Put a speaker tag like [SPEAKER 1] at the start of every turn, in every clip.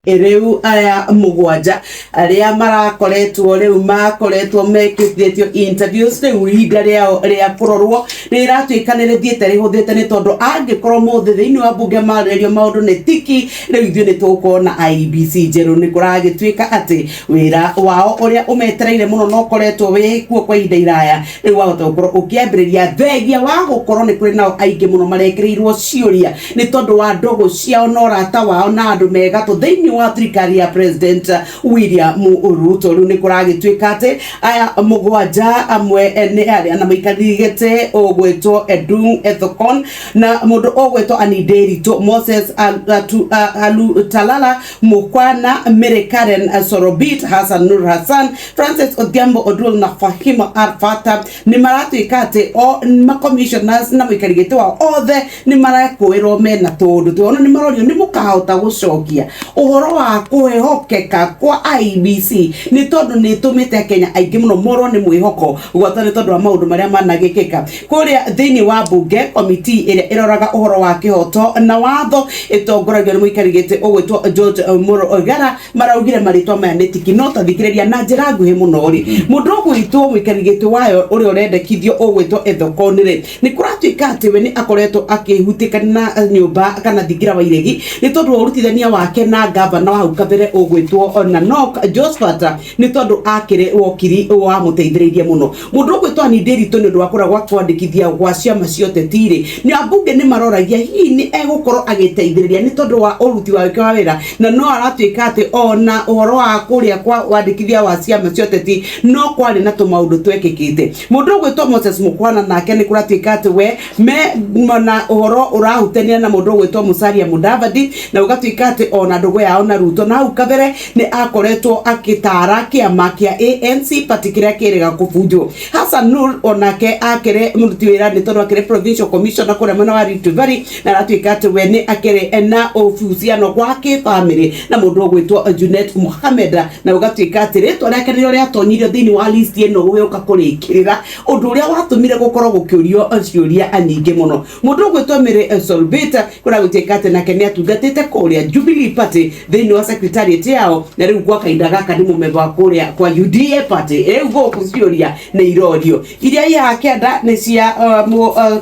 [SPEAKER 1] Rĩu aya mugwanja aria marakoretwo rĩu makoretwo mekithĩtio interviews rĩu ihinda rĩa kũrorwo rĩratuĩka nĩrĩthiĩte rĩhũthĩte nĩ tondũ angĩkorwo mũthĩ thĩinĩ wa mbunge marĩrio maũndũ nĩ tiki rĩu ithuĩ nĩ tũgũkorwo na IEBC njerũ. Nĩ kũragĩtuĩka atĩ wĩra wao ũrĩa ũmetereire mũno no ũkoretwo wĩ kuo kwa ihinda iraya rĩu wahota gũkorwo ũkĩambĩrĩria thengia wa gũkorwo nĩ kũrĩ nao aingĩ mũno marekĩrĩirwo ciũria nĩ tondũ wa ndũgũ ciao na ũrata wao na andũ megatũ thĩinĩ wa thirikari ya President William Ruto. Rĩu nĩ kũragĩtuĩka atĩ aya mũgwanja amwe nĩ arĩa na maikarĩte ũgwĩtwo Edung Ethekon na mũndũ ũgwĩtwo Annie Nderitu, Moses Alutalala Mukwana, Mary Karen Sorobit, Hassan Nur Hassan, Francis Odhiambo Odul na Fahima Arfata nĩ maratuĩka atĩ o ma commissioners na maikarĩte wao othe nĩ marakũĩrwo mena tondũ tuona nĩ marorio nĩ mũkahota gũcokia ũhoro wa kwĩhokeka kwa IEBC nĩ tondũ nĩ tũmĩte Kenya aingĩ mũno morwo nĩ mwĩhoko gwata nĩ tondũ wa maũndũ marĩa managĩkĩka kũrĩa thĩinĩ wa bunge committee ĩrĩa ĩroraga ũhoro wa kĩhoto na watho ĩtongoragio nĩ mũikarĩte ũgwĩtwo George Murugara maraugire marĩtwa maya nĩ tiki no tathikĩrĩria na njĩra nguhĩ mũno rĩ mũndũ ũgwĩtwo mũikarĩte wayo ũrĩa ũrendekithio ũgwĩtwo Ethekon rĩ nĩ kũratuĩka atĩ we nĩ akoretwo akĩhutĩka na nyũmba kana thingira wa iregi nĩ tondũ wa ũrutithania wake na gavana wa hau kabere ũgwĩtwo Nanok Josephat nĩ tondũ akĩrĩ wokiri wa mũteithĩrĩria mũno mũndũ ũgwĩtwo Annie Nderitu nĩ ũndũ wa kũragwa kwandĩkithia gwa ciama ciothe tirĩ nĩ ambunge nĩ maroragia hihi nĩ egũkorwo agĩteithĩrĩria nĩ tondũ wa ũruti wake wa wĩra na no aratuĩka atĩ ona ũhoro wa kũrĩa kwa wandĩkithia wa ciama ciothe ti no kwarĩ na tũmaũndũ twekĩkĩte mũndũ ũgwĩtwo Moses Mukwana nake nĩ kũratuĩka atĩ we me na ũhoro ũrahutania na mũndũ ũgwĩtwo Musalia Mudavadi na ũgatuĩka atĩ ona ndũgũ yao na Ruto na hau kabere nĩ akoretwo akĩtara kĩama kĩa ANC party kĩrĩa kĩrĩga kũbunjwo. Hassan Nur onake akĩrĩ mũruti wĩra nĩ tondũ akĩrĩ provincial commissioner kũrĩa mwena wa Rift Valley na aratuĩka atĩ we nĩ akĩrĩ na ũbuciano gwa kĩbamĩrĩ na mũndũ ũgwĩtwo Junet Mohamed na ũgatuĩka atĩ rĩtwa rĩake nĩrĩo rĩatonyirio thĩinĩ wa list ĩno gũgĩũka kũrĩkĩrĩra ũndũ ũrĩa watũmire gũkorwo gũkĩũrio ciũria nyingĩ mũno. Mũndũ ũgwĩtwo Mary Sorobit kũragũtuĩka atĩ nake nĩ atungatĩte kũrĩa Jubilee Party thĩinĩ wa secretariat yao na rĩu gwa kahinda gaka nĩ mũmemba kũrĩa kwa UDA Party rĩu gũkũ ciũria nĩ irorio iria yakĩenda nĩ cia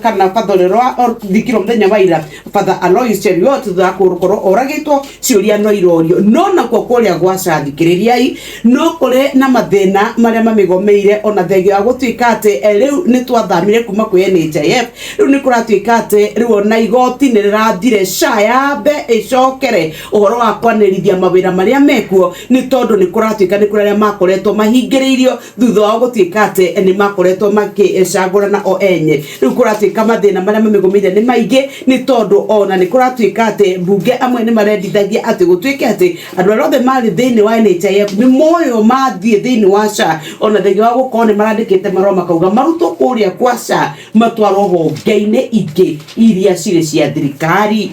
[SPEAKER 1] kana fathorerwa thikiro mũthenya wa ira Father Alois Cheriot thutha kũrũkorwo oragĩtwo ciũria no irorio no nakwo kũrĩa gwacathikĩrĩriai no kũrĩ na mathĩna marĩa mamĩgomeire ona thegio wa gũtuĩka atĩ rĩu nĩ twathamire kuma kwĩ NHIF rĩu nĩ kũratuĩka atĩ rĩu ona igoti nĩ rĩrathire SHA yambe ĩcokere ũhoro wa kwanĩrithia mawĩra marĩa mekuo nĩ tondũ nĩ kũratuĩka nĩ kũrĩ arĩa makoretwo mahingĩrĩirio thutha wa gũtuĩka atĩ nĩ makoretwo makĩcagũrana o enye rĩu kũratuĩka mathĩna marĩa mamĩgomeire nĩ maingĩ nĩ tondũ ona nĩ kũratuĩka atĩ mbunge amwe nĩ marendithagia atĩ gũtuĩke atĩ andũ arĩa othe marĩ thĩinĩ wa NHIF nĩ moyo mathiĩ thĩinĩ wa SHA ona thegio wa gũkorwo nĩ marandĩkĩte marũa makauga marutwo kũrĩa kwa SHA matwarwo honge-inĩ ingĩ iria cirĩ cia thirikari.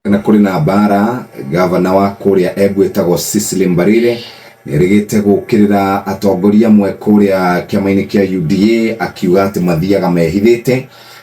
[SPEAKER 2] Na kũrĩ na mbara gavana wa kũrĩa Embu etagwo Cecily Mbarire nĩerĩgĩte gũkĩrĩra atongoria amwe kũrĩa kĩama-inĩ kĩa UDA akiuga atĩ mathiaga mehithĩte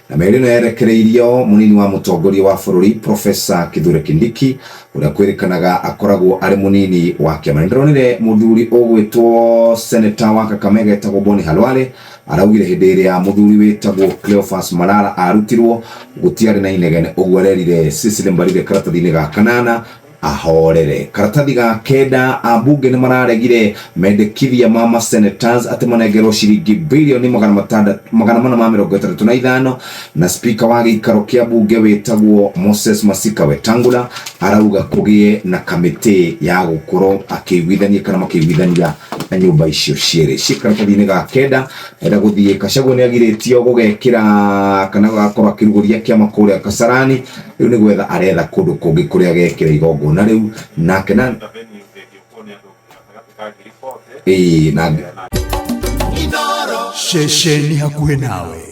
[SPEAKER 2] na merĩ no yerekereirio mũnini wa mũtongoria wa bũrũri Professor Kithure Kindiki ũrĩa kwĩrĩkanaga akoragwo arĩ mũnini wa kĩama. Nĩndĩronire mũthuri ũgwĩtwo senator wa Kakamega etagwo Boni Halwale araugire hĩndĩ ĩrĩa mũthuri wĩtagwo Cleophas Malala arutirwo gũtiarĩ na inegene ũguo arerire Cecily Mbarire karatathi-inĩ ga kanana ahorere. Karatathi ga kenda ambunge nĩ mararegire mendekithia ma senators atĩ manengerwo ciringi bilioni 435 na speaker wa gĩikaro kĩa bunge wĩtagwo Moses Masika Wetangula arauga kũgĩe na kamĩtĩ ya gũkorwo akĩiguithania kana makĩiguithania na nyũmba icio cierĩ. Karatathi-inĩ ga kenda enda gũthiĩ Gachagua nĩ agirĩtio gũgekĩra kana gũkorwo akĩrugũria kĩama kũrĩa Kasarani rĩu nĩ gwetha aretha kũndũ kũngĩ kũrĩa gekĩra igongona rĩu nake na
[SPEAKER 3] Shesheni hakuhe nawe.